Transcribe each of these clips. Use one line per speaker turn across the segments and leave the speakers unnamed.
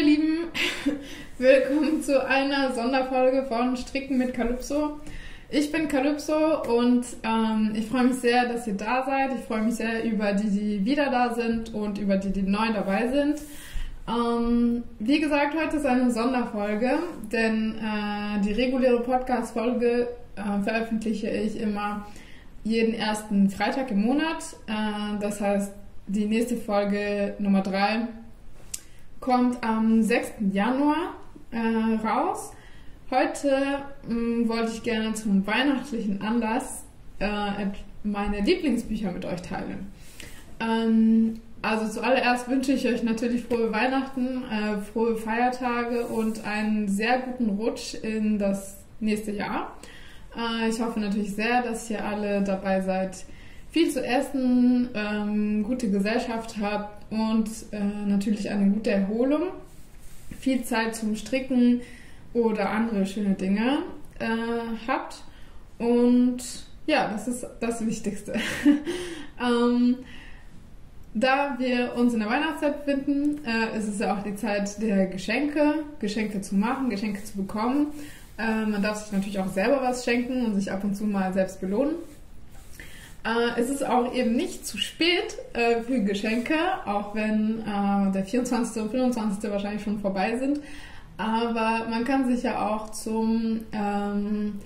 ihr Lieben, willkommen zu einer Sonderfolge von Stricken mit Calypso. Ich bin Calypso und ich freue mich sehr, dass ihr da seid. Ich freue mich sehr über die, die wieder da sind und über die, die neu dabei sind. Wie gesagt, heute ist eine Sonderfolge, denn die reguläre Podcast-Folge veröffentliche ich immer jeden ersten Freitag im Monat. Das heißt, die nächste Folge Nummer 3 kommt am 6. Januar raus. Heute wollte ich gerne zum weihnachtlichen Anlass meine Lieblingsbücher mit euch teilen. Also zuallererst wünsche ich euch natürlich frohe Weihnachten, frohe Feiertage und einen sehr guten Rutsch in das nächste Jahr. Ich hoffe natürlich sehr, dass ihr alle dabei seid, viel zu essen, gute Gesellschaft habt und natürlich eine gute Erholung, viel Zeit zum Stricken oder andere schöne Dinge habt. Und ja, das ist das Wichtigste. Da wir uns in der Weihnachtszeit befinden, ist es ja auch die Zeit der Geschenke zu machen, Geschenke zu bekommen. Man darf sich natürlich auch selber was schenken und sich ab und zu mal selbst belohnen. Es ist auch eben nicht zu spät für Geschenke, auch wenn der 24. und 25. wahrscheinlich schon vorbei sind. Aber man kann sich ja auch zu den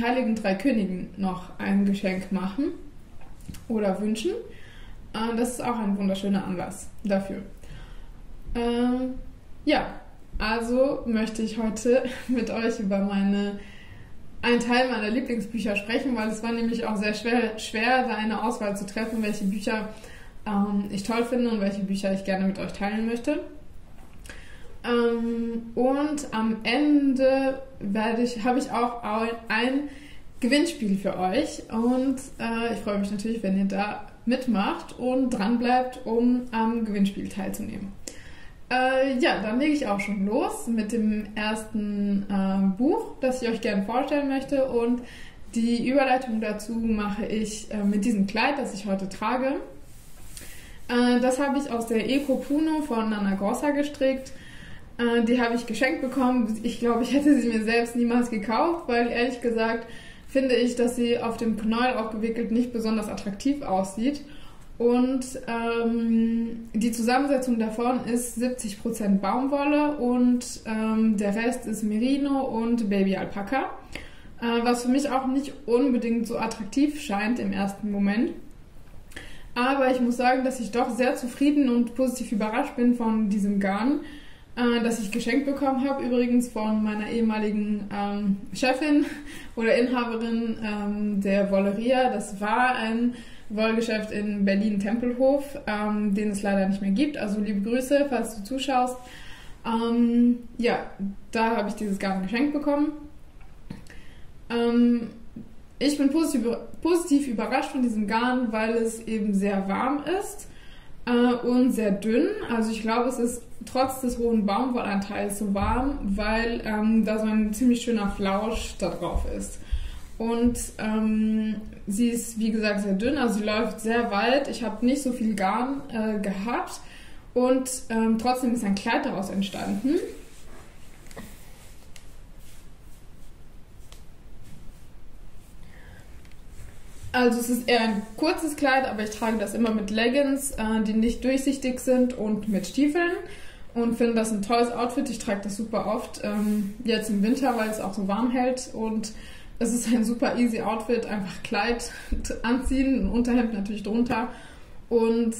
Heiligen Drei Königen noch ein Geschenk machen oder wünschen. Das ist auch ein wunderschöner Anlass dafür. Ja, also möchte ich heute mit euch über einen Teil meiner Lieblingsbücher sprechen, weil es war nämlich auch sehr schwer, da eine Auswahl zu treffen, welche Bücher ich toll finde und welche Bücher ich gerne mit euch teilen möchte. Und am Ende habe ich auch ein Gewinnspiel für euch und ich freue mich natürlich, wenn ihr da mitmacht und dran bleibt, um am Gewinnspiel teilzunehmen. Ja, dann lege ich auch schon los mit dem ersten Buch, das ich euch gerne vorstellen möchte, und die Überleitung dazu mache ich mit diesem Kleid, das ich heute trage. Das habe ich aus der Eco Puno von Nana Grossa gestrickt. Die habe ich geschenkt bekommen. Ich glaube, ich hätte sie mir selbst niemals gekauft, weil ehrlich gesagt finde ich, dass sie auf dem Knäuel aufgewickelt nicht besonders attraktiv aussieht. Und die Zusammensetzung davon ist 70% Baumwolle und der Rest ist Merino und Baby-Alpaka, was für mich auch nicht unbedingt so attraktiv scheint im ersten Moment. Aber ich muss sagen, dass ich doch sehr zufrieden und positiv überrascht bin von diesem Garn, das ich geschenkt bekommen habe, übrigens von meiner ehemaligen Chefin oder Inhaberin der Wolleria. Das war ein Wollgeschäft in Berlin-Tempelhof, den es leider nicht mehr gibt. Also liebe Grüße, falls du zuschaust. Ja, da habe ich dieses Garn geschenkt bekommen. Ich bin positiv überrascht von diesem Garn, weil es eben sehr warm ist und sehr dünn. Also ich glaube, es ist trotz des hohen Baumwollanteils so warm, weil da so ein ziemlich schöner Flausch da drauf ist. Und sie ist, wie gesagt, sehr dünn, also sie läuft sehr weit. Ich habe nicht so viel Garn gehabt und trotzdem ist ein Kleid daraus entstanden. Also es ist eher ein kurzes Kleid, aber ich trage das immer mit Leggings, die nicht durchsichtig sind, und mit Stiefeln und finde das ein tolles Outfit. Ich trage das super oft, jetzt im Winter, weil es auch so warm hält, und es ist ein super easy Outfit, einfach Kleid anziehen, ein Unterhemd natürlich drunter und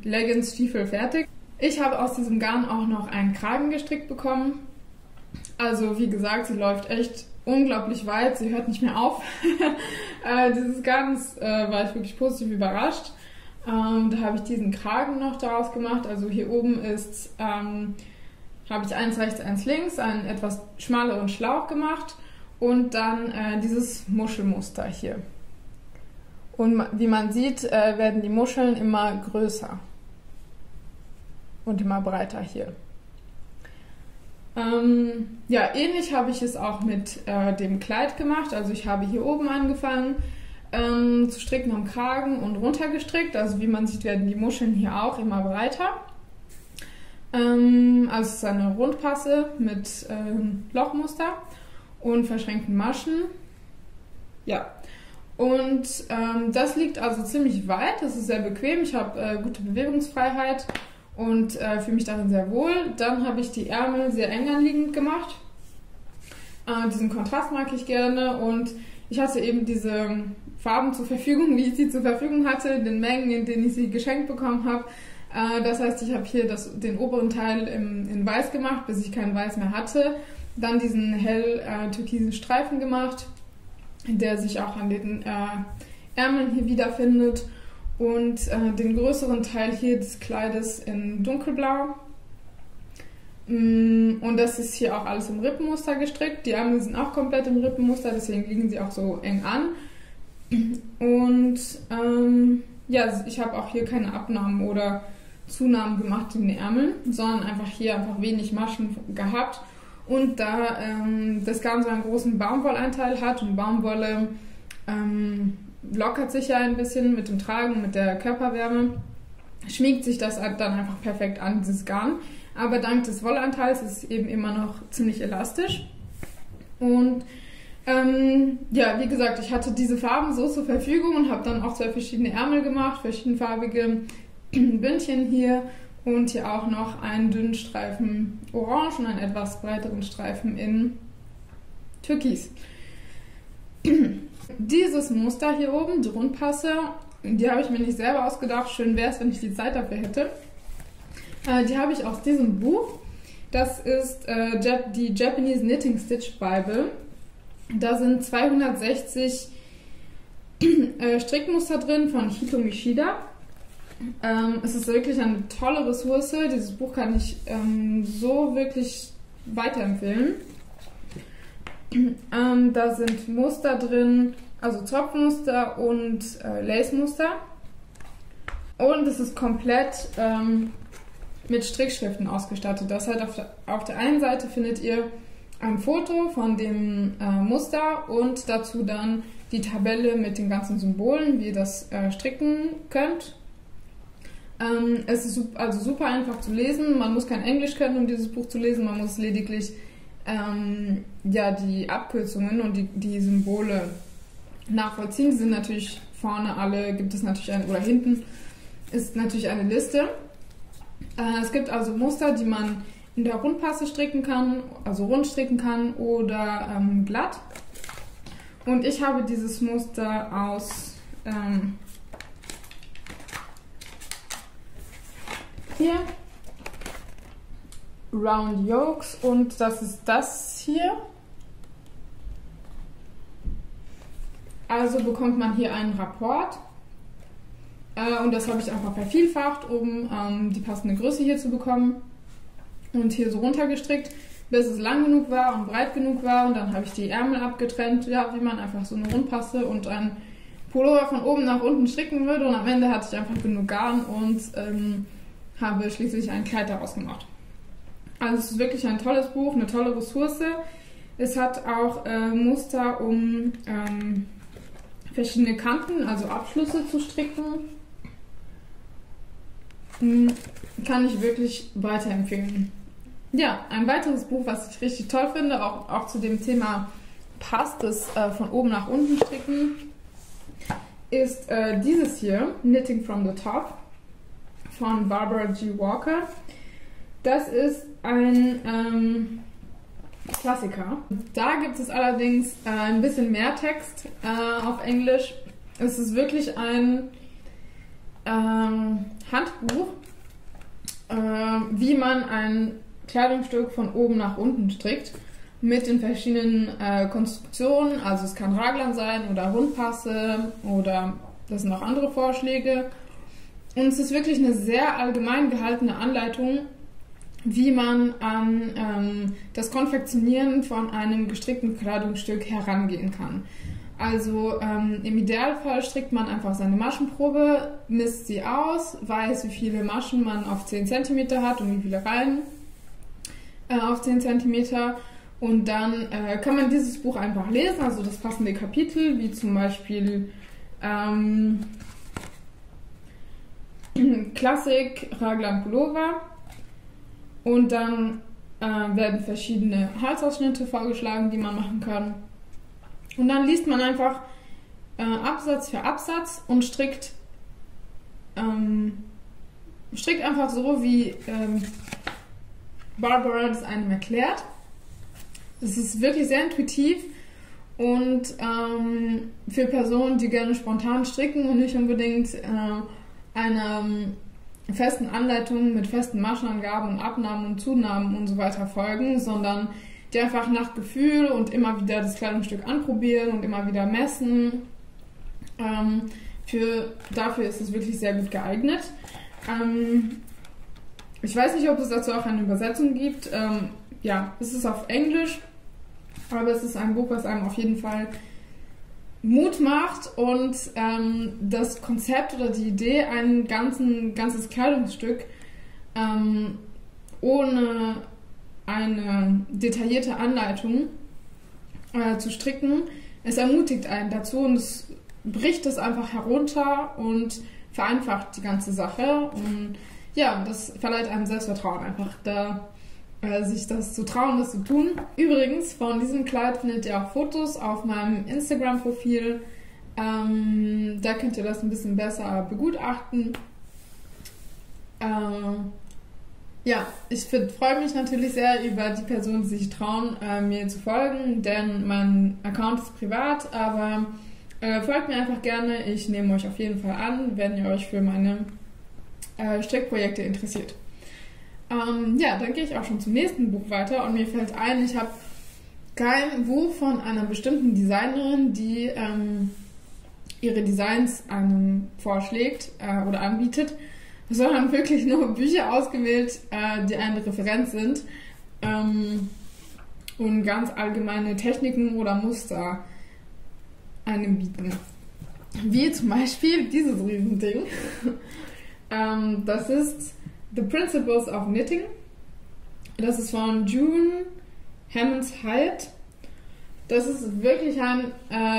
Leggings, Stiefel, fertig. Ich habe aus diesem Garn auch noch einen Kragen gestrickt bekommen. Also wie gesagt, sie läuft echt unglaublich weit, sie hört nicht mehr auf. Dieses Garns war ich wirklich positiv überrascht. Da habe ich diesen Kragen noch daraus gemacht. Also hier oben ist, habe ich eins rechts, eins links, einen etwas schmaleren Schlauch gemacht. Und dann dieses Muschelmuster hier. Und wie man sieht, werden die Muscheln immer größer und immer breiter hier. Ja, ähnlich habe ich es auch mit dem Kleid gemacht. Also ich habe hier oben angefangen zu stricken am Kragen und runter gestrickt. Also wie man sieht, werden die Muscheln hier auch immer breiter. Also es ist eine Rundpasse mit Lochmuster und verschränkten Maschen. Ja, und das liegt also ziemlich weit, das ist sehr bequem, ich habe gute Bewegungsfreiheit und fühle mich darin sehr wohl. Dann habe ich die Ärmel sehr eng anliegend gemacht. Diesen Kontrast mag ich gerne und ich hatte eben diese Farben zur Verfügung, wie ich sie zur Verfügung hatte, in den Mengen, in denen ich sie geschenkt bekommen habe. Das heißt, ich habe hier den oberen Teil in Weiß gemacht, bis ich kein Weiß mehr hatte. Dann diesen hell türkisen Streifen gemacht, der sich auch an den Ärmeln hier wiederfindet. Und den größeren Teil hier des Kleides in dunkelblau. Und das ist hier auch alles im Rippenmuster gestrickt. Die Ärmel sind auch komplett im Rippenmuster, deswegen liegen sie auch so eng an. Und ja, ich habe auch hier keine Abnahmen oder Zunahmen gemacht in den Ärmeln, sondern hier einfach wenig Maschen gehabt. Und da das Ganze einen großen Baumwollanteil hat und Baumwolle lockert sich ja ein bisschen mit dem Tragen, mit der Körperwärme, schmiegt sich das dann einfach perfekt an, dieses Garn. Aber dank des Wollanteils ist es eben immer noch ziemlich elastisch. Und ja, wie gesagt, ich hatte diese Farben so zur Verfügung und habe dann auch 2 verschiedene Ärmel gemacht, verschiedenfarbige Bündchen hier und hier auch noch einen dünnen Streifen Orange und einen etwas breiteren Streifen in Türkis. Dieses Muster hier oben, die Rundpasse, die habe ich mir nicht selber ausgedacht. Schön wäre es, wenn ich die Zeit dafür hätte. Die habe ich aus diesem Buch. Das ist die Japanese Knitting Stitch Bible. Da sind 260 Strickmuster drin von Hitomi Shida. Es ist wirklich eine tolle Ressource. Dieses Buch kann ich so wirklich weiterempfehlen. Da sind Muster drin, also Zopfmuster und Lace-Muster. Und es ist komplett mit Strickschriften ausgestattet. Das heißt, auf der einen Seite findet ihr ein Foto von dem Muster und dazu dann die Tabelle mit den ganzen Symbolen, wie ihr das stricken könnt. Es ist also super einfach zu lesen. Man muss kein Englisch können, um dieses Buch zu lesen. Man muss lediglich ja, die Abkürzungen und die Symbole nachvollziehen. Die sind natürlich vorne alle, gibt es natürlich oder hinten ist natürlich eine Liste. Es gibt also Muster, die man in der Rundpasse stricken kann, also rund stricken kann oder glatt. Und ich habe dieses Muster aus hier Round Yokes und das ist das hier. Also bekommt man hier einen Rapport. Und das habe ich einfach vervielfacht, um die passende Größe hier zu bekommen. Und hier so runtergestrickt, bis es lang genug war und breit genug war. Und dann habe ich die Ärmel abgetrennt, ja, wie man einfach so eine Rundpasse und ein Pullover von oben nach unten stricken würde. Und am Ende hatte ich einfach genug Garn und habe schließlich ein Kleid daraus gemacht. Also es ist wirklich ein tolles Buch, eine tolle Ressource. Es hat auch Muster, um verschiedene Kanten, also Abschlüsse zu stricken. Kann ich wirklich weiterempfehlen. Ja, ein weiteres Buch, was ich richtig toll finde, auch zu dem Thema passt, das von oben nach unten stricken, ist dieses hier, Knitting from the Top von Barbara G. Walker. Das ist ein Klassiker. Da gibt es allerdings ein bisschen mehr Text auf Englisch. Es ist wirklich ein Handbuch, wie man ein Kleidungsstück von oben nach unten strickt, mit den verschiedenen Konstruktionen. Also es kann Raglan sein oder Rundpasse oder das sind auch andere Vorschläge. Und es ist wirklich eine sehr allgemein gehaltene Anleitung, wie man an das Konfektionieren von einem gestrickten Kleidungsstück herangehen kann. Also im Idealfall strickt man einfach seine Maschenprobe, misst sie aus, weiß, wie viele Maschen man auf 10 cm hat und wie viele Reihen auf 10 cm. Und dann kann man dieses Buch einfach lesen, also das passende Kapitel, wie zum Beispiel Klassik Raglan Pullover. Und dann werden verschiedene Halsausschnitte vorgeschlagen, die man machen kann. Und dann liest man einfach Absatz für Absatz und strickt einfach so, wie Barbara das einem erklärt. Es ist wirklich sehr intuitiv und für Personen, die gerne spontan stricken und nicht unbedingt einer festen Anleitung mit festen Maschenangaben und Abnahmen und Zunahmen und so weiter folgen, sondern die einfach nach Gefühl und immer wieder das Kleidungsstück anprobieren und immer wieder messen. Dafür ist es wirklich sehr gut geeignet. Ich weiß nicht, ob es dazu auch eine Übersetzung gibt. Ja, es ist auf Englisch, aber es ist ein Buch, was einem auf jeden Fall Mut macht und das Konzept oder die Idee, ein ganzes Kleidungsstück ohne eine detaillierte Anleitung zu stricken, es ermutigt einen dazu und es bricht es einfach herunter und vereinfacht die ganze Sache und ja, das verleiht einem Selbstvertrauen einfach, sich das zu trauen, das zu tun. Übrigens, von diesem Kleid findet ihr auch Fotos auf meinem Instagram-Profil. Da könnt ihr das ein bisschen besser begutachten. Ja, ich freue mich natürlich sehr über die Personen, die sich trauen, mir zu folgen, denn mein Account ist privat, aber folgt mir einfach gerne. Ich nehme euch auf jeden Fall an, wenn ihr euch für meine Strickprojekte interessiert. Ja, dann gehe ich auch schon zum nächsten Buch weiter und mir fällt ein, ich habe kein Buch von einer bestimmten Designerin, die ihre Designs einem vorschlägt oder anbietet, sondern wirklich nur Bücher ausgewählt, die eine Referenz sind und ganz allgemeine Techniken oder Muster einem bieten. Wie zum Beispiel dieses Riesending. Das ist The Principles of Knitting. Das ist von June Hammonds Hyatt. Das ist wirklich ein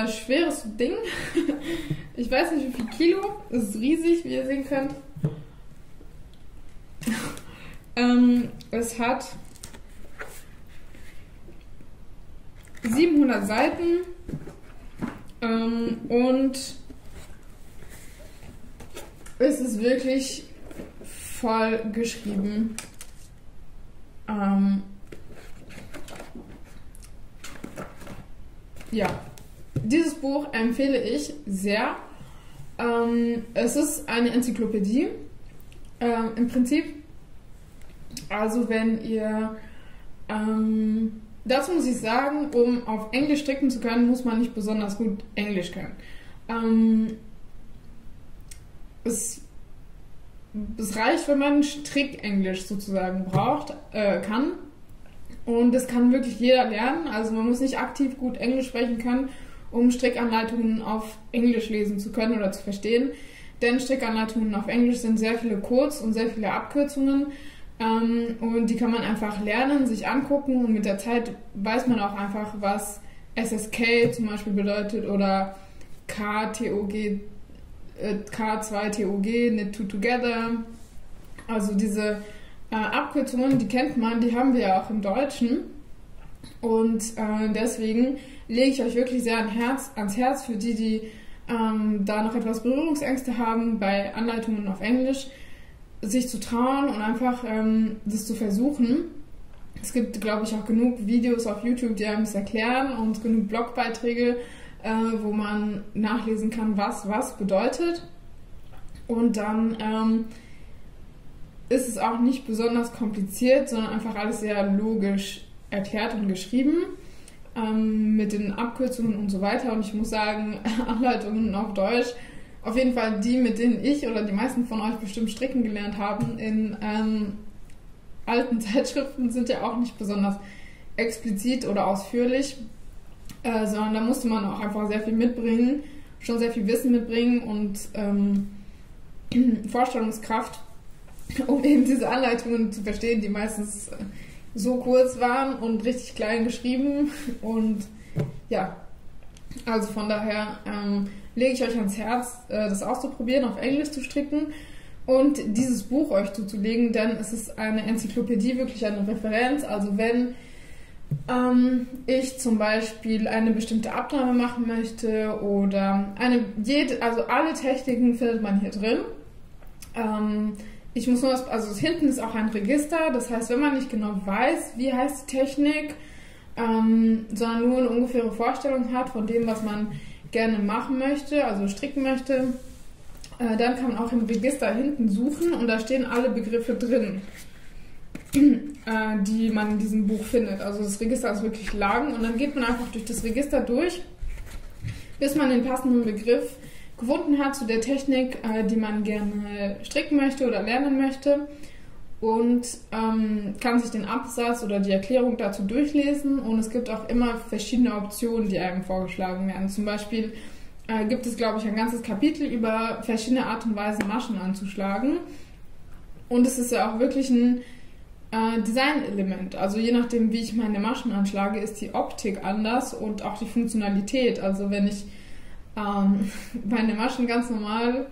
schweres Ding. Ich weiß nicht, wie viel Kilo. Es ist riesig, wie ihr sehen könnt. Es hat 700 Seiten und es ist wirklich voll geschrieben. Ja, dieses Buch empfehle ich sehr. Es ist eine Enzyklopädie im Prinzip. Also wenn ihr dazu muss ich sagen, um auf Englisch stricken zu können, muss man nicht besonders gut Englisch können. Es reicht, wenn man Strickenglisch sozusagen kann. Und das kann wirklich jeder lernen. Also man muss nicht aktiv gut Englisch sprechen können, um Strickanleitungen auf Englisch lesen zu können oder zu verstehen. Denn Strickanleitungen auf Englisch sind sehr viele Codes und sehr viele Abkürzungen. Und die kann man einfach lernen, sich angucken und mit der Zeit weiß man auch einfach, was SSK zum Beispiel bedeutet oder KTOG, K2TOG, Knit Two Together. Also diese Abkürzungen, die kennt man, die haben wir ja auch im Deutschen. Und deswegen lege ich euch wirklich sehr ans Herz für die da noch etwas Berührungsängste haben bei Anleitungen auf Englisch, sich zu trauen und einfach das zu versuchen. Es gibt, glaube ich, auch genug Videos auf YouTube, die einem das erklären und genug Blogbeiträge, wo man nachlesen kann, was bedeutet. Und dann ist es auch nicht besonders kompliziert, sondern einfach alles sehr logisch erklärt und geschrieben, mit den Abkürzungen und so weiter. Und ich muss sagen, Anleitungen auf Deutsch, auf jeden Fall die, mit denen ich oder die meisten von euch bestimmt stricken gelernt haben, in alten Zeitschriften sind ja auch nicht besonders explizit oder ausführlich, sondern da musste man auch einfach sehr viel mitbringen, schon sehr viel Wissen mitbringen und Vorstellungskraft, um eben diese Anleitungen zu verstehen, die meistens so kurz waren und richtig klein geschrieben. Und ja, also von daher lege ich euch ans Herz, das auszuprobieren, auf Englisch zu stricken. und dieses Buch euch zuzulegen, denn es ist eine Enzyklopädie, wirklich eine Referenz. Also wenn ich zum Beispiel eine bestimmte Abnahme machen möchte oder also alle Techniken findet man hier drin. Ich muss nur, also hinten ist auch ein Register, das heißt, wenn man nicht genau weiß, wie heißt die Technik, sondern nur eine ungefähre Vorstellung hat von dem, was man gerne machen möchte, also stricken möchte, dann kann man auch im Register hinten suchen und da stehen alle Begriffe drin, die man in diesem Buch findet. Also das Register ist wirklich lang und dann geht man einfach durch das Register durch, bis man den passenden Begriff gefunden hat zu der Technik, die man gerne stricken möchte oder lernen möchte und kann sich den Absatz oder die Erklärung dazu durchlesen und es gibt auch immer verschiedene Optionen, die einem vorgeschlagen werden. Zum Beispiel gibt es, glaube ich, ein ganzes Kapitel über verschiedene Art und Weisen Maschen anzuschlagen und es ist ja auch wirklich ein Designelement. Also je nachdem, wie ich meine Maschen anschlage, ist die Optik anders und auch die Funktionalität. Also wenn ich meine Maschen ganz normal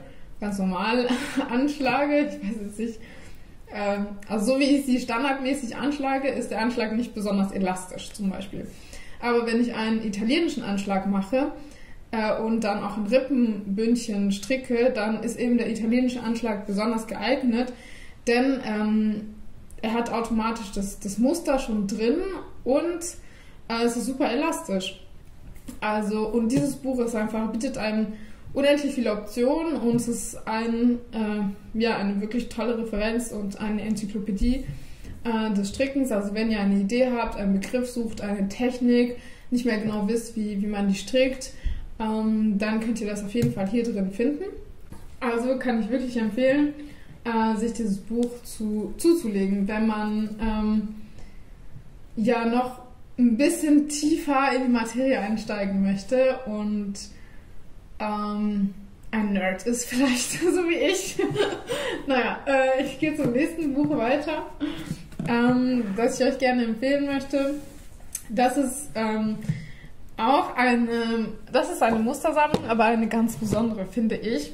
anschlage, ich weiß jetzt nicht, also so wie ich sie standardmäßig anschlage, ist der Anschlag nicht besonders elastisch zum Beispiel. Aber wenn ich einen italienischen Anschlag mache und dann auch ein Rippenbündchen stricke, dann ist eben der italienische Anschlag besonders geeignet, denn er hat automatisch das Muster schon drin und es ist super elastisch. Also, und dieses Buch bietet einem unendlich viele Optionen und es ist eine wirklich tolle Referenz und eine Enzyklopädie des Strickens. Also wenn ihr eine Idee habt, einen Begriff sucht, eine Technik, nicht mehr genau wisst, wie man die strickt, dann könnt ihr das auf jeden Fall hier drin finden. Also kann ich wirklich empfehlen, sich dieses Buch zuzulegen, wenn man noch ein bisschen tiefer in die Materie einsteigen möchte und ein Nerd ist vielleicht, so wie ich. Naja, ich gehe zum nächsten Buch weiter, das ich euch gerne empfehlen möchte. Das ist eine Mustersammlung, aber eine ganz besondere, finde ich.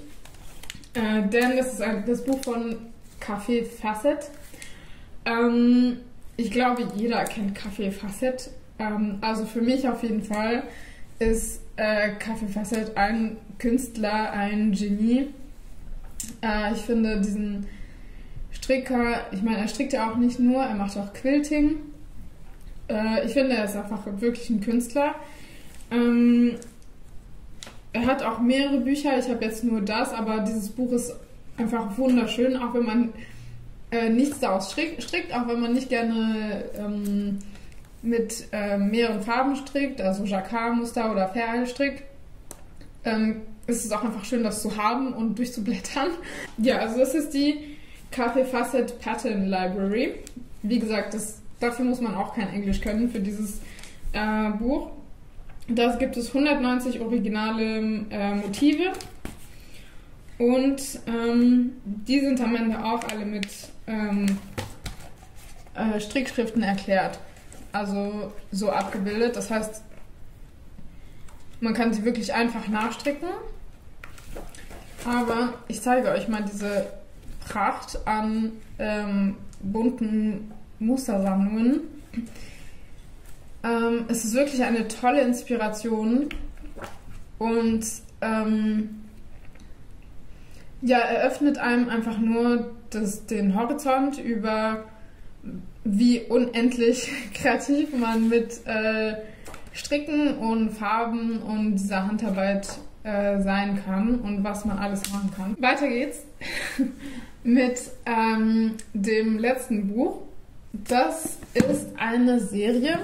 Denn das ist das Buch von Café Facet. Ich glaube, jeder kennt Café Facet. Also für mich auf jeden Fall ist Café Facet ein Künstler, ein Genie. Ich finde diesen Stricker, ich meine, er strickt ja auch nicht nur, er macht auch Quilting. Ich finde, er ist einfach wirklich ein Künstler. Er hat auch mehrere Bücher, ich habe jetzt nur das, aber dieses Buch ist einfach wunderschön, auch wenn man nichts daraus strickt, auch wenn man nicht gerne mit mehreren Farben strickt, also Jacquard-Muster oder Perl strickt. Es ist auch einfach schön, das zu haben und durchzublättern. Ja, also das ist die Café Facet Pattern Library. Wie gesagt, dafür muss man auch kein Englisch können für dieses Buch. Da gibt es 190 originale Motive und die sind am Ende auch alle mit Strickschriften erklärt, also so abgebildet. Das heißt, man kann sie wirklich einfach nachstricken, aber ich zeige euch mal diese Pracht an bunten Mustersammlungen. Es ist wirklich eine tolle Inspiration und eröffnet einem einfach nur den Horizont über, wie unendlich kreativ man mit Stricken und Farben und dieser Handarbeit sein kann und was man alles machen kann. Weiter geht's mit dem letzten Buch. Das ist eine Serie,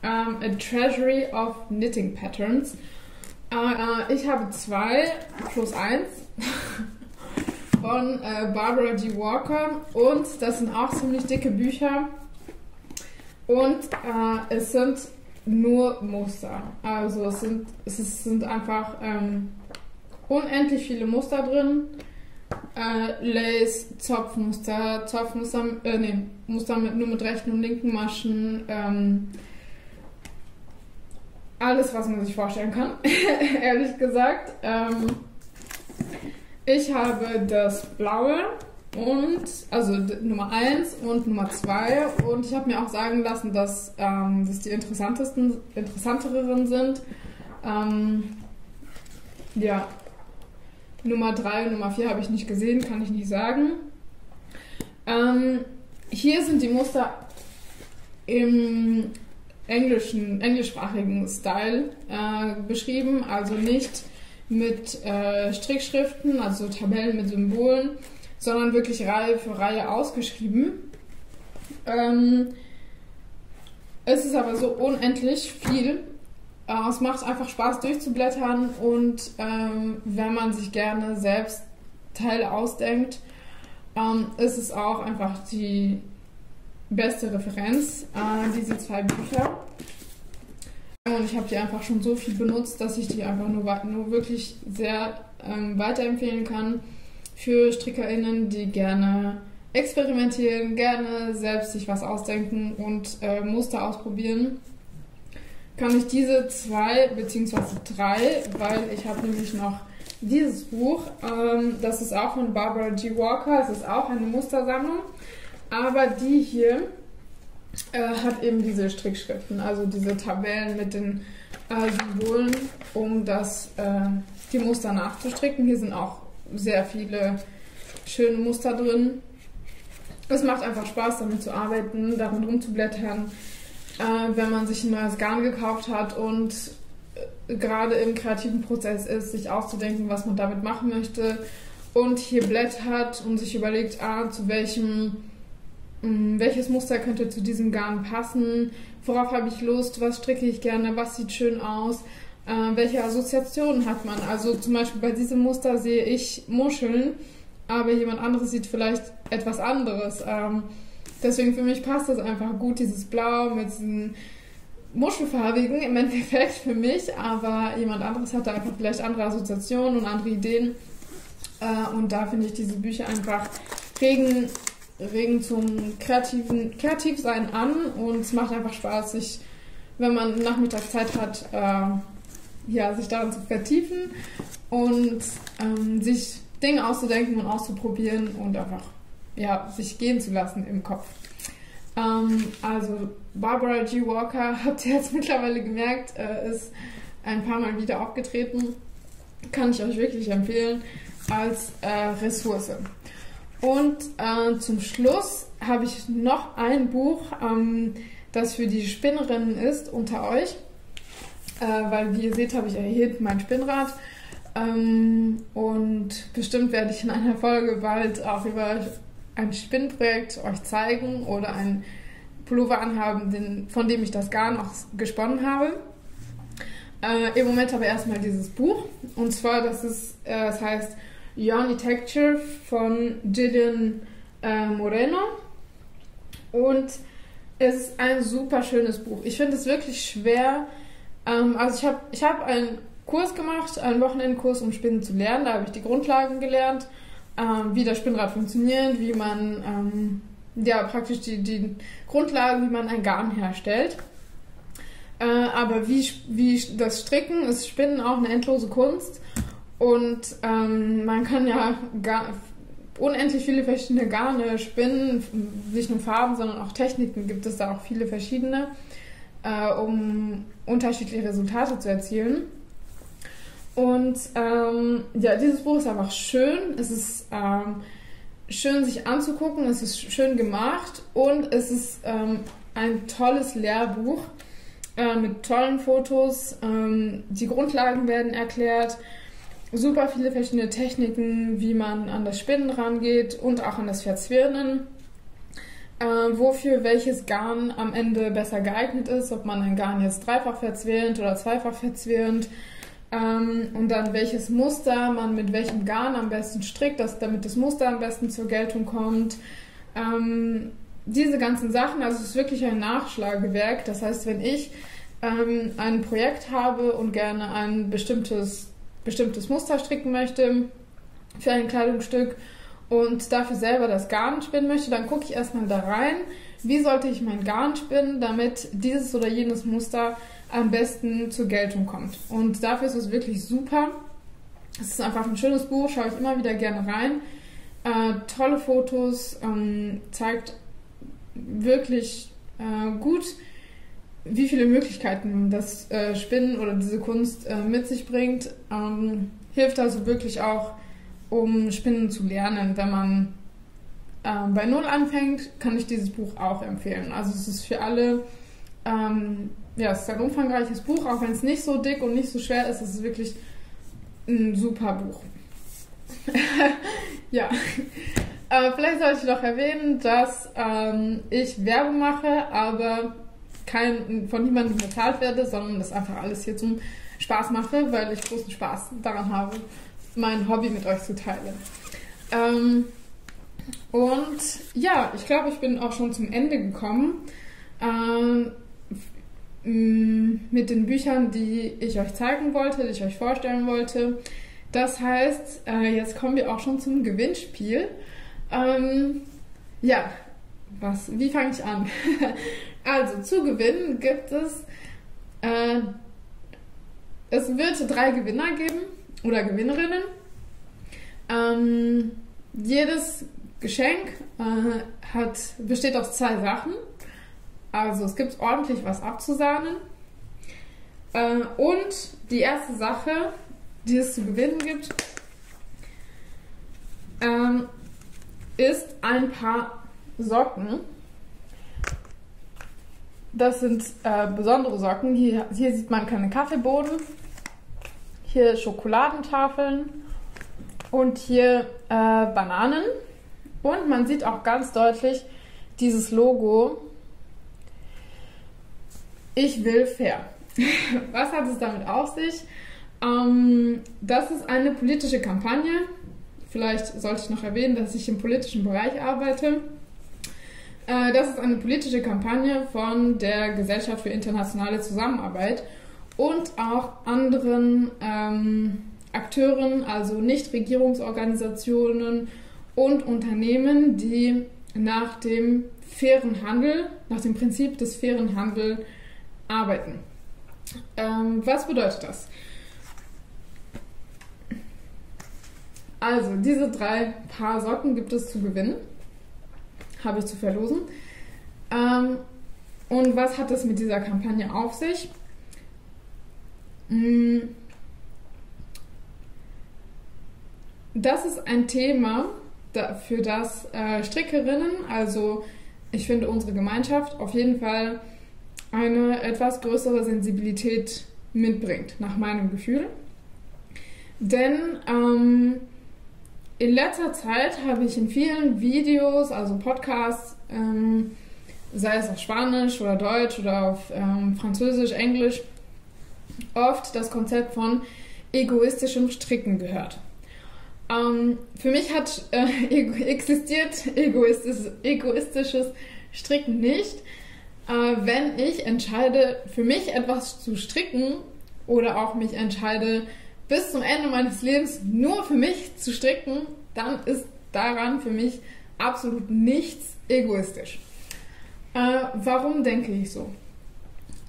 A Treasury of Knitting Patterns. Ich habe 2 plus 1 von Barbara G. Walker und das sind auch ziemlich dicke Bücher und es sind nur Muster. Also es sind einfach unendlich viele Muster drin. Lace, Zopfmuster, Muster nur mit rechten und linken Maschen, alles, was man sich vorstellen kann, ehrlich gesagt. Ich habe das Blaue und, also Nummer 1 und Nummer 2 und ich habe mir auch sagen lassen, dass das die interessanteren sind. Ja, Nummer 3 und Nummer 4 habe ich nicht gesehen, kann ich nicht sagen. Hier sind die Muster im englischsprachigen Style beschrieben, also nicht mit Strickschriften, also Tabellen mit Symbolen, sondern wirklich Reihe für Reihe ausgeschrieben. Es ist aber so unendlich viel. Es macht einfach Spaß durchzublättern und wenn man sich gerne selbst Teile ausdenkt, ist es auch einfach die beste Referenz, diese 2 Bücher. Und ich habe die einfach schon so viel benutzt, dass ich die einfach nur wirklich sehr weiterempfehlen kann für StrickerInnen, die gerne experimentieren, gerne selbst sich was ausdenken und Muster ausprobieren. Kann ich diese 2 bzw. 3, weil ich habe nämlich noch dieses Buch, das ist auch von Barbara G. Walker, es ist auch eine Mustersammlung, aber die hier hat eben diese Strickschriften, also diese Tabellen mit den Symbolen, um die Muster nachzustricken. Hier sind auch sehr viele schöne Muster drin. Es macht einfach Spaß, damit zu arbeiten, darin rumzublättern, wenn man sich ein neues Garn gekauft hat und gerade im kreativen Prozess ist, sich auszudenken, was man damit machen möchte und hier blättert und sich überlegt, welches Muster könnte zu diesem Garn passen, worauf habe ich Lust, was stricke ich gerne, was sieht schön aus, welche Assoziationen hat man. Also zum Beispiel bei diesem Muster sehe ich Muscheln, aber jemand anderes sieht vielleicht etwas anderes. Deswegen für mich passt das einfach gut, dieses Blau mit diesen Muschelfarbigen im Endeffekt für mich, aber jemand anderes hat da einfach vielleicht andere Assoziationen und andere Ideen. Und da finde ich diese Bücher einfach regen zum Kreativsein an und es macht einfach Spaß, wenn man Nachmittag Zeit hat, sich daran zu vertiefen und sich Dinge auszudenken und auszuprobieren und einfach sich gehen zu lassen im Kopf. Also Barbara G. Walker, habt ihr jetzt mittlerweile gemerkt, ist ein paar Mal wieder aufgetreten. Kann ich euch wirklich empfehlen als Ressource. Und zum Schluss habe ich noch ein Buch, das für die Spinnerinnen ist unter euch, weil wie ihr seht, habe ich erhielt mein Spinnrad und bestimmt werde ich in einer Folge bald auch über ein Spinnprojekt euch zeigen oder einen Pullover anhaben, von dem ich das Garn auch gesponnen habe. Im Moment aber erstmal dieses Buch und zwar es heißt Yarny Texture von Gillian Moreno und es ist ein super schönes Buch. Ich finde es wirklich schwer. Also ich hab einen Kurs gemacht, einen Wochenendkurs, um Spinnen zu lernen. Da habe ich die Grundlagen gelernt, wie das Spinnrad funktioniert, wie man praktisch die Grundlagen, wie man ein Garn herstellt. Aber wie das Stricken ist Spinnen auch eine endlose Kunst. Und man kann ja unendlich viele verschiedene Garne spinnen, nicht nur Farben, sondern auch Techniken gibt es da auch viele verschiedene, um unterschiedliche Resultate zu erzielen. Und dieses Buch ist einfach schön, es ist schön sich anzugucken, es ist schön gemacht und es ist ein tolles Lehrbuch mit tollen Fotos, die Grundlagen werden erklärt, super viele verschiedene Techniken, wie man an das Spinnen rangeht und auch an das Verzwirnen, wofür welches Garn am Ende besser geeignet ist, ob man ein Garn jetzt dreifach verzwirnt oder zweifach verzwirnt und dann welches Muster man mit welchem Garn am besten strickt, damit das Muster am besten zur Geltung kommt. Diese ganzen Sachen, also es ist wirklich ein Nachschlagewerk, das heißt, wenn ich ein Projekt habe und gerne ein bestimmtes Muster stricken möchte für ein Kleidungsstück und dafür selber das Garn spinnen möchte, dann gucke ich erstmal da rein, wie sollte ich mein Garn spinnen, damit dieses oder jenes Muster am besten zur Geltung kommt. Und dafür ist es wirklich super. Es ist einfach ein schönes Buch, schaue ich immer wieder gerne rein. Tolle Fotos, zeigt wirklich gut, wie viele Möglichkeiten das Spinnen oder diese Kunst mit sich bringt. Hilft also wirklich auch, um Spinnen zu lernen. Wenn man bei Null anfängt, kann ich dieses Buch auch empfehlen. Also es ist für alle, es ist ein umfangreiches Buch, auch wenn es nicht so dick und nicht so schwer ist, es ist wirklich ein super Buch. Ja, vielleicht sollte ich noch erwähnen, dass ich Werbung mache, aber von niemandem bezahlt werde, sondern das einfach alles hier zum Spaß mache, weil ich großen Spaß daran habe, mein Hobby mit euch zu teilen. Und ja, ich glaube, ich bin auch schon zum Ende gekommen mit den Büchern, die ich euch zeigen wollte, die ich euch vorstellen wollte. Das heißt, jetzt kommen wir auch schon zum Gewinnspiel. Wie fange ich an? Also, zu gewinnen gibt es wird 3 Gewinner geben oder Gewinnerinnen. Jedes Geschenk besteht aus 2 Sachen. Also es gibt ordentlich was abzusahnen. Und die erste Sache, die es zu gewinnen gibt, ist ein paar Socken. Das sind besondere Socken. Hier sieht man keine Kaffeebohnen. Hier Schokoladentafeln. Und hier Bananen. Und man sieht auch ganz deutlich dieses Logo. Ich will fair. Was hat es damit auf sich? Das ist eine politische Kampagne. Vielleicht sollte ich noch erwähnen, dass ich im politischen Bereich arbeite. Das ist eine politische Kampagne von der Gesellschaft für internationale Zusammenarbeit und auch anderen Akteuren, also Nichtregierungsorganisationen und Unternehmen, die nach dem Prinzip des fairen Handels arbeiten. Was bedeutet das? Also, diese 3 Paar Socken gibt es zu gewinnen. Habe ich zu verlosen. Und was hat es mit dieser Kampagne auf sich? Das ist ein Thema, für das Strickerinnen, also ich finde unsere Gemeinschaft, auf jeden Fall eine etwas größere Sensibilität mitbringt, nach meinem Gefühl. Denn in letzter Zeit habe ich in vielen Videos, also Podcasts, sei es auf Spanisch oder Deutsch oder auf Französisch, Englisch, oft das Konzept von egoistischem Stricken gehört. Für mich existiert egoistisches Stricken nicht, wenn ich entscheide, für mich etwas zu stricken oder auch mich entscheide, bis zum Ende meines Lebens nur für mich zu stricken, dann ist daran für mich absolut nichts egoistisch. Warum denke ich so?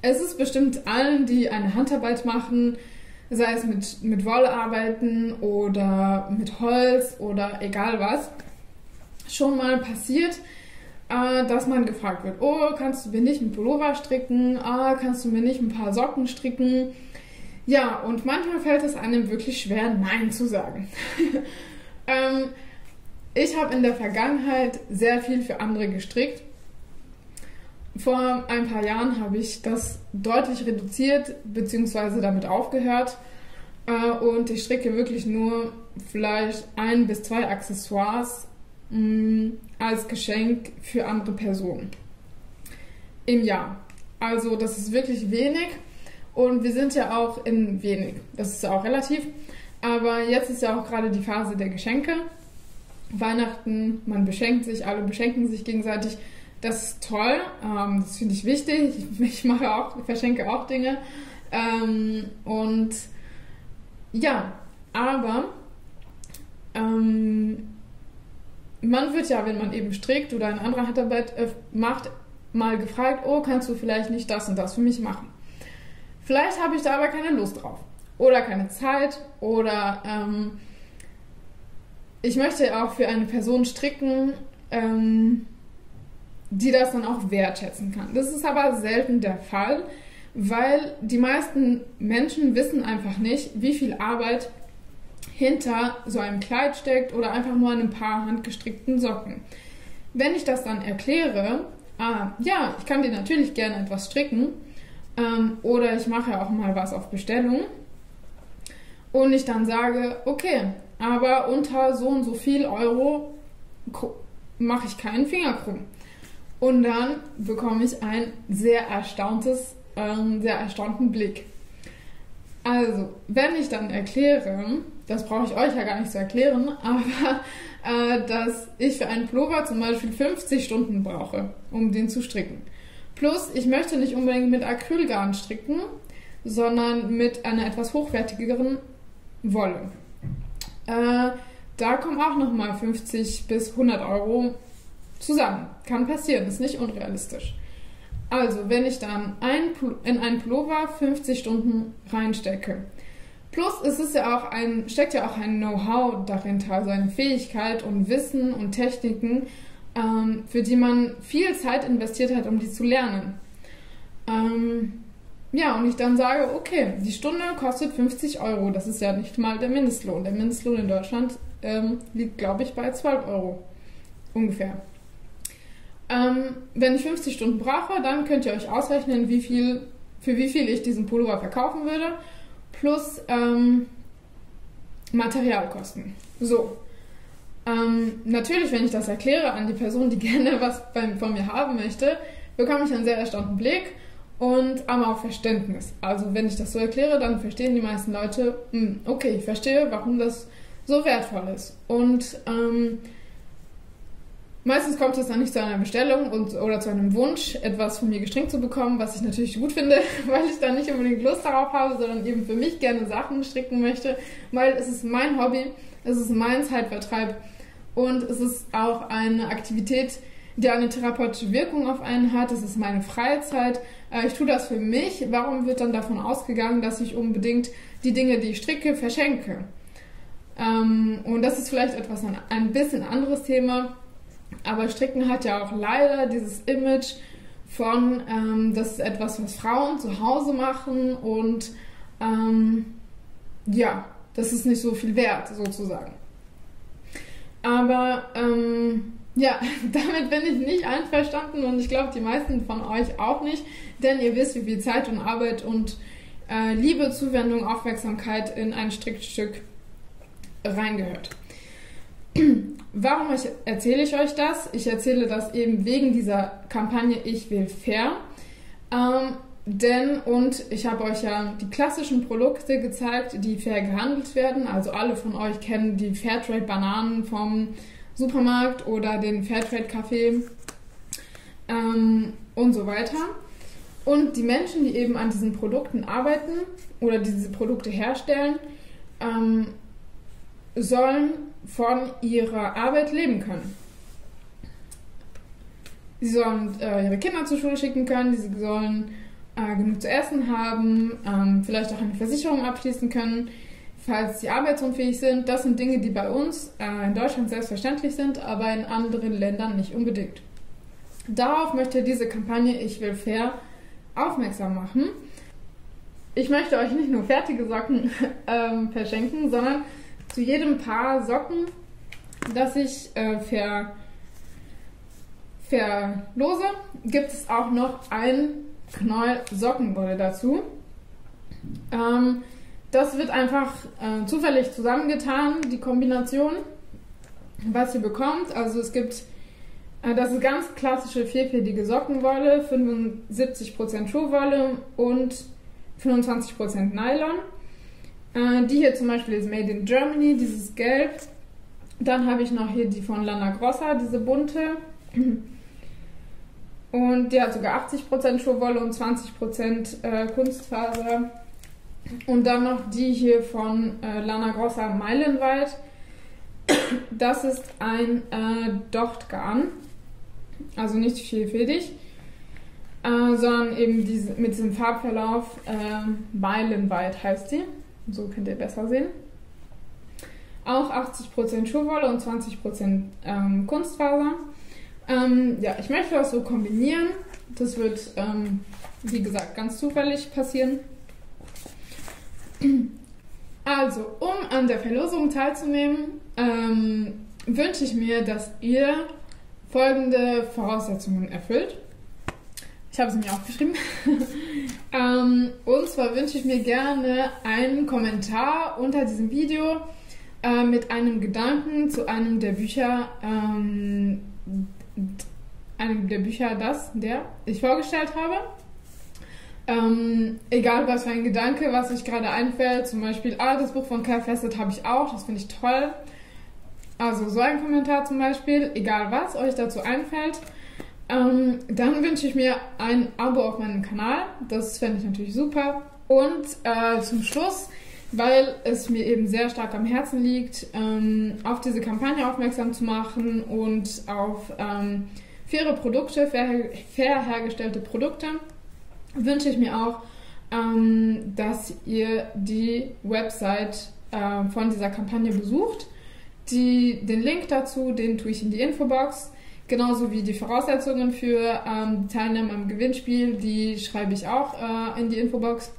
Es ist bestimmt allen, die eine Handarbeit machen, sei es mit Wolle arbeiten oder mit Holz oder egal was, schon mal passiert, dass man gefragt wird, oh, kannst du mir nicht einen Pullover stricken? Kannst du mir nicht ein paar Socken stricken? Ja, und manchmal fällt es einem wirklich schwer, Nein zu sagen. Ich habe in der Vergangenheit sehr viel für andere gestrickt. Vor ein paar Jahren habe ich das deutlich reduziert bzw. damit aufgehört und ich stricke wirklich nur vielleicht 1 bis 2 Accessoires als Geschenk für andere Personen im Jahr. Also das ist wirklich wenig und wir sind ja auch in wenig. Das ist ja auch relativ, aber jetzt ist ja auch gerade die Phase der Geschenke. Weihnachten, man beschenkt sich, alle beschenken sich gegenseitig. Das ist toll, das finde ich wichtig. Ich verschenke auch Dinge. Und ja, aber man wird ja, wenn man eben strickt oder eine andere Handarbeit macht, mal gefragt, oh, kannst du vielleicht nicht das und das für mich machen? Vielleicht habe ich da aber keine Lust drauf. oder keine Zeit oder ich möchte auch für eine Person stricken, die das dann auch wertschätzen kann. Das ist aber selten der Fall, weil die meisten Menschen wissen einfach nicht, wie viel Arbeit hinter so einem Kleid steckt oder einfach nur an ein paar handgestrickten Socken. Wenn ich das dann erkläre, ja, ich kann dir natürlich gerne etwas stricken oder ich mache ja auch mal was auf Bestellung und ich dann sage, okay, aber unter so und so viel Euro mache ich keinen Finger krumm. Und dann bekomme ich einen sehr erstaunten Blick. Also, wenn ich dann erkläre, das brauche ich euch ja gar nicht zu erklären, aber dass ich für einen Pullover zum Beispiel 50 Stunden brauche, um den zu stricken. Plus, ich möchte nicht unbedingt mit Acrylgarn stricken, sondern mit einer etwas hochwertigeren Wolle. Da kommen auch nochmal 50 bis 100 Euro zusammen. Kann passieren, ist nicht unrealistisch. Also, wenn ich dann in einen Pullover 50 Stunden reinstecke, plus steckt ja auch ein Know-how dahinter, also eine Fähigkeit und Wissen und Techniken, für die man viel Zeit investiert hat, um die zu lernen. Ja, und ich dann sage, okay, die Stunde kostet 50 Euro. Das ist ja nicht mal der Mindestlohn. Der Mindestlohn in Deutschland liegt, glaube ich, bei 12 Euro ungefähr. Wenn ich 50 Stunden brauche, dann könnt ihr euch ausrechnen, für wie viel ich diesen Pullover verkaufen würde, plus Materialkosten. So. Natürlich, wenn ich das erkläre an die Person, die gerne was von mir haben möchte, bekomme ich einen sehr erstaunten Blick und aber auch Verständnis. Also wenn ich das so erkläre, dann verstehen die meisten Leute, okay, ich verstehe, warum das so wertvoll ist. Und meistens kommt es dann nicht zu einer Bestellung oder zu einem Wunsch, etwas von mir gestrickt zu bekommen, was ich natürlich gut finde, weil ich dann nicht unbedingt Lust darauf habe, sondern eben für mich gerne Sachen stricken möchte, weil es ist mein Hobby, es ist mein Zeitvertreib und es ist auch eine Aktivität, die eine therapeutische Wirkung auf einen hat. Es ist meine Freizeit. Ich tue das für mich. Warum wird dann davon ausgegangen, dass ich unbedingt die Dinge, die ich stricke, verschenke? Und das ist vielleicht ein bisschen anderes Thema. Aber Stricken hat ja auch leider dieses Image von, das ist etwas, was Frauen zu Hause machen und ja, das ist nicht so viel wert, sozusagen. Aber ja, damit bin ich nicht einverstanden und ich glaube, die meisten von euch auch nicht, denn ihr wisst, wie viel Zeit und Arbeit und Liebe, Zuwendung, Aufmerksamkeit in ein Strickstück reingehört. Warum erzähle ich euch das? Ich erzähle das eben wegen dieser Kampagne Ich will fair. Und ich habe euch ja die klassischen Produkte gezeigt, die fair gehandelt werden. Also alle von euch kennen die Fairtrade-Bananen vom Supermarkt oder den Fairtrade-Kaffee und so weiter. Und die Menschen, die eben an diesen Produkten arbeiten oder diese Produkte herstellen, sollen von ihrer Arbeit leben können. Sie sollen ihre Kinder zur Schule schicken können, sie sollen genug zu essen haben, vielleicht auch eine Versicherung abschließen können, falls sie arbeitsunfähig sind. Das sind Dinge, die bei uns in Deutschland selbstverständlich sind, aber in anderen Ländern nicht unbedingt. Darauf möchte diese Kampagne Ich will fair aufmerksam machen. Ich möchte euch nicht nur fertige Socken verschenken, sondern zu jedem Paar Socken, das ich verlose, gibt es auch noch ein Knäuel Sockenwolle dazu. Das wird einfach zufällig zusammengetan, die Kombination, was ihr bekommt. Also es gibt, das ist ganz klassische vierfädige Sockenwolle, 75% Schuhwolle und 25% Nylon. Die hier zum Beispiel ist Made in Germany, dieses Gelb. Dann habe ich noch hier die von Lana Grossa, diese bunte. Und die hat sogar 80% Schuhwolle und 20% Kunstfaser. Und dann noch die hier von Lana Grossa Meilenweit. Das ist ein Dochtgarn, also nicht vielfältig, sondern eben mit diesem Farbverlauf Meilenweit heißt die. So könnt ihr besser sehen. Auch 80% Schuhwolle und 20% Kunstfaser. Ja, ich möchte das so kombinieren. Das wird, wie gesagt, ganz zufällig passieren. Also, um an der Verlosung teilzunehmen, wünsche ich mir, dass ihr folgende Voraussetzungen erfüllt. Ich habe sie mir aufgeschrieben. Und zwar wünsche ich mir gerne einen Kommentar unter diesem Video mit einem Gedanken zu einem der Bücher, der ich vorgestellt habe. Egal was für ein Gedanke, was euch gerade einfällt, zum Beispiel, das Buch von Cal Fassett habe ich auch, das finde ich toll. Also so ein Kommentar zum Beispiel, egal was euch dazu einfällt. Dann wünsche ich mir ein Abo auf meinem Kanal, das fände ich natürlich super. Und zum Schluss, weil es mir eben sehr stark am Herzen liegt, auf diese Kampagne aufmerksam zu machen und auf faire Produkte, fair hergestellte Produkte, wünsche ich mir auch, dass ihr die Website von dieser Kampagne besucht. Den Link dazu, den tue ich in die Infobox. Genauso wie die Voraussetzungen für die Teilnahme am Gewinnspiel, die schreibe ich auch in die Infobox.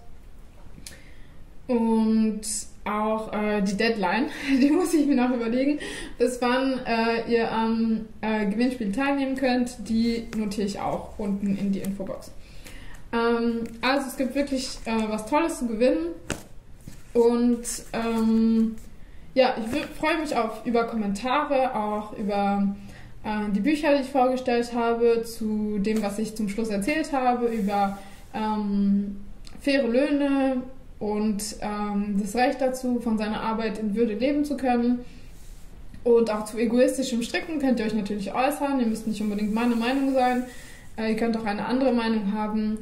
Und auch die Deadline, die muss ich mir noch überlegen, bis wann ihr am Gewinnspiel teilnehmen könnt, die notiere ich auch unten in die Infobox. Also es gibt wirklich was Tolles zu gewinnen und ja, ich freue mich über Kommentare, auch über die Bücher, die ich vorgestellt habe, zu dem, was ich zum Schluss erzählt habe, über faire Löhne und das Recht dazu, von seiner Arbeit in Würde leben zu können. Und auch zu egoistischem Stricken könnt ihr euch natürlich äußern. Ihr müsst nicht unbedingt meine Meinung sein. Ihr könnt auch eine andere Meinung haben.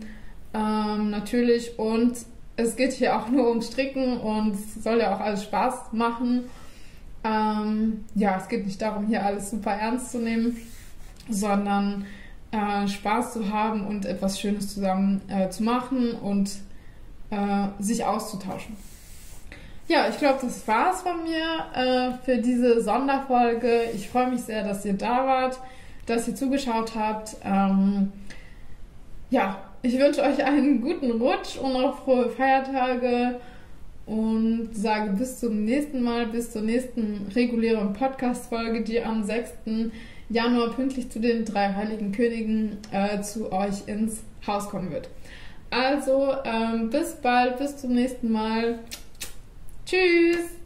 Natürlich. Und es geht hier auch nur ums Stricken und es soll ja auch alles Spaß machen. Ja, es geht nicht darum, hier alles super ernst zu nehmen, sondern Spaß zu haben und etwas Schönes zusammen zu machen und sich auszutauschen. Ja, ich glaube, das war's von mir für diese Sonderfolge. Ich freue mich sehr, dass ihr da wart, dass ihr zugeschaut habt. Ja, ich wünsche euch einen guten Rutsch und auch frohe Feiertage und sage bis zum nächsten Mal, bis zur nächsten regulären Podcast-Folge, die am 6. Januar pünktlich zu den 3 Heiligen Königen zu euch ins Haus kommen wird. Also, bis bald, bis zum nächsten Mal. Tschüss!